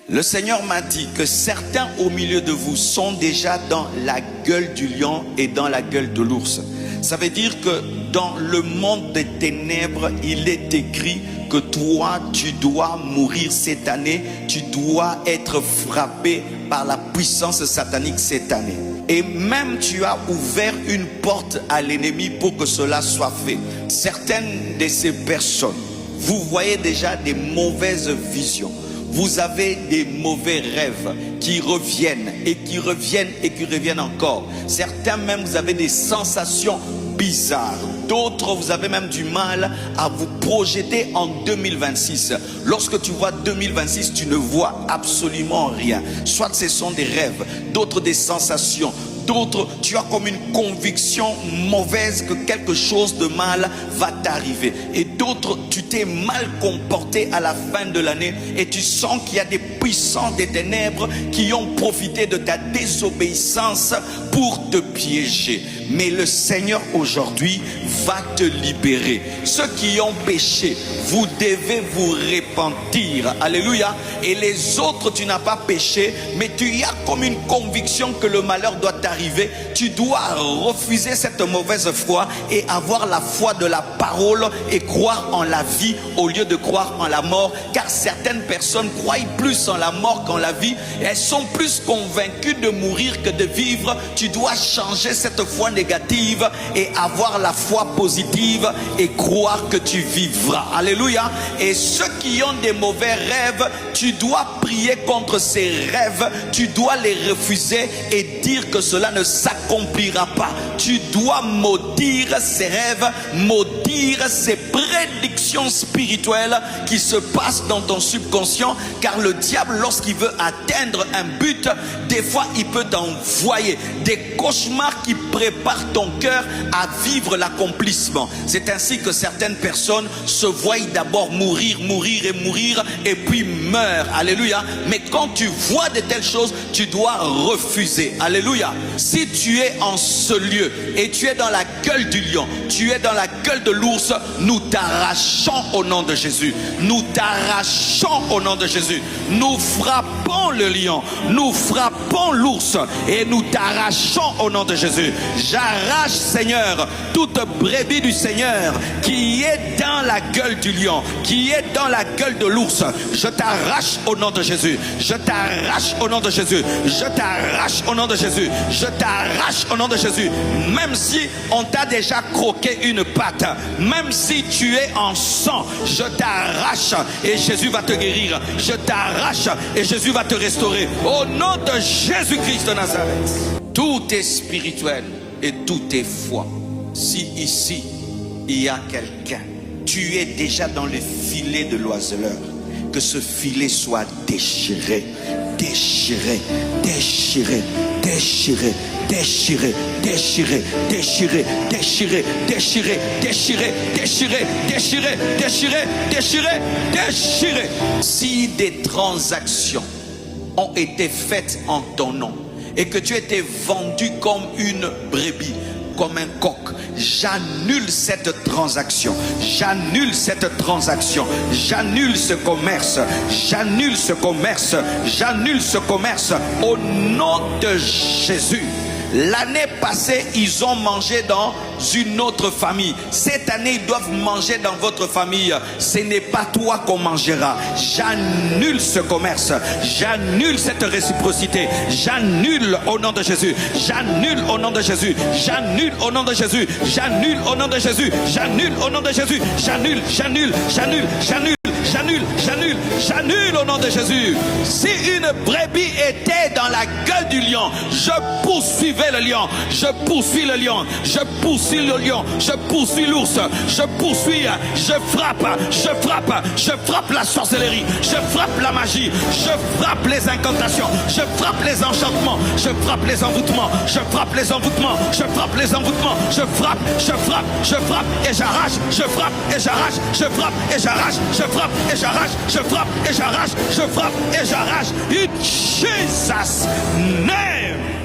Le Seigneur m'a dit que certains au milieu de vous sont déjà dans la gueule du lion et dans la gueule de l'ours. Ça veut dire que dans le monde des ténèbres, il est écrit que toi, tu dois mourir cette année. Tu dois être frappé par la puissance satanique cette année. Et même tu as ouvert une porte à l'ennemi pour que cela soit fait. Certaines de ces personnes, vous voyez déjà des mauvaises visions. Vous avez des mauvais rêves qui reviennent et qui reviennent et qui reviennent encore. Certains même, vous avez des sensations bizarres. D'autres, vous avez même du mal à vous projeter en 2026. Lorsque tu vois 2026, tu ne vois absolument rien. Soit ce sont des rêves, d'autres des sensations. D'autres, tu as comme une conviction mauvaise que quelque chose de mal va t'arriver. Et d'autres, tu t'es mal comporté à la fin de l'année et tu sens qu'il y a des puissances des ténèbres qui ont profité de ta désobéissance pour te piéger. Mais le Seigneur aujourd'hui va te libérer. Ceux qui ont péché, vous devez vous repentir. Alléluia. Et les autres, tu n'as pas péché, mais tu as comme une conviction que le malheur doit t'arriver. Tu dois refuser cette mauvaise foi et avoir la foi de la parole et croire en la vie au lieu de croire en la mort. Car certaines personnes croient plus en la mort qu'en la vie. Et elles sont plus convaincues de mourir que de vivre. Tu dois changer cette foi négative et avoir la foi positive et croire que tu vivras. Alléluia. Et ceux qui ont des mauvais rêves, tu dois prier contre ces rêves. Tu dois les refuser et dire que cela ne s'accomplira pas. Tu dois maudire ces rêves, maudire ces prédictions spirituelles qui se passent dans ton subconscient. Car le diable, lorsqu'il veut atteindre un but, des fois il peut t'envoyer des cauchemars qui préparent ton cœur à vivre l'accomplissement. C'est ainsi que certaines personnes se voient d'abord mourir et puis meurent. Alléluia. Mais quand tu vois de telles choses, tu dois refuser. Alléluia. Si tu es en ce lieu et tu es dans la gueule du lion, tu es dans la gueule de l'ours, nous t'arrachons au nom de Jésus. Nous t'arrachons au nom de Jésus. Nous frappons le lion, nous frappons l'ours et nous t'arrachons au nom de Jésus. J'arrache, Seigneur, toute brebis du Seigneur qui est dans la gueule du lion, qui est dans la gueule de l'ours. Je t'arrache au nom de Jésus. Je t'arrache au nom de Jésus. Je t'arrache au nom de Jésus. Je t'arrache au nom de Jésus. Même si on t'a déjà croqué une patte, même si tu es en sang, je t'arrache et Jésus va te guérir. Je t'arrache et Jésus va te restaurer. Au nom de Jésus-Christ de Nazareth. Tout est spirituel et tout est foi. Si ici, il y a quelqu'un, tu es déjà dans le filet de l'oiseleur, que ce filet soit déchiré, déchiré, déchiré, déchiré, déchiré, déchiré, déchiré, déchiré, déchiré, déchiré, déchiré, déchiré, déchiré, déchiré, déchiré. Si des transactions ont été faites en ton nom et que tu étais vendu comme une brebis, comme un coq, j'annule cette transaction, j'annule cette transaction, j'annule ce commerce, j'annule ce commerce, j'annule ce commerce au nom de Jésus. L'année passée, ils ont mangé dans une autre famille. Cette année, ils doivent manger dans votre famille. Ce n'est pas toi qu'on mangera. J'annule ce commerce. J'annule cette réciprocité. J'annule au nom de Jésus. J'annule au nom de Jésus. J'annule au nom de Jésus. J'annule au nom de Jésus. J'annule au nom de Jésus. J'annule, j'annule, j'annule, j'annule. J'annule, j'annule, j'annule au nom de Jésus. Si une brebis était dans la gueule du lion, je poursuivais le lion, je poursuis le lion, je poursuis le lion, je poursuis l'ours, je poursuis, je frappe, je frappe, je frappe la sorcellerie, je frappe la magie, je frappe les incantations, je frappe les enchantements, je frappe les envoûtements, je frappe les envoûtements, je frappe les envoûtements, je frappe, je frappe, je frappe et j'arrache, je frappe et j'arrache, je frappe et j'arrache, je frappe et j'arrache, je frappe et j'arrache, je frappe et j'arrache. In Jesus' name.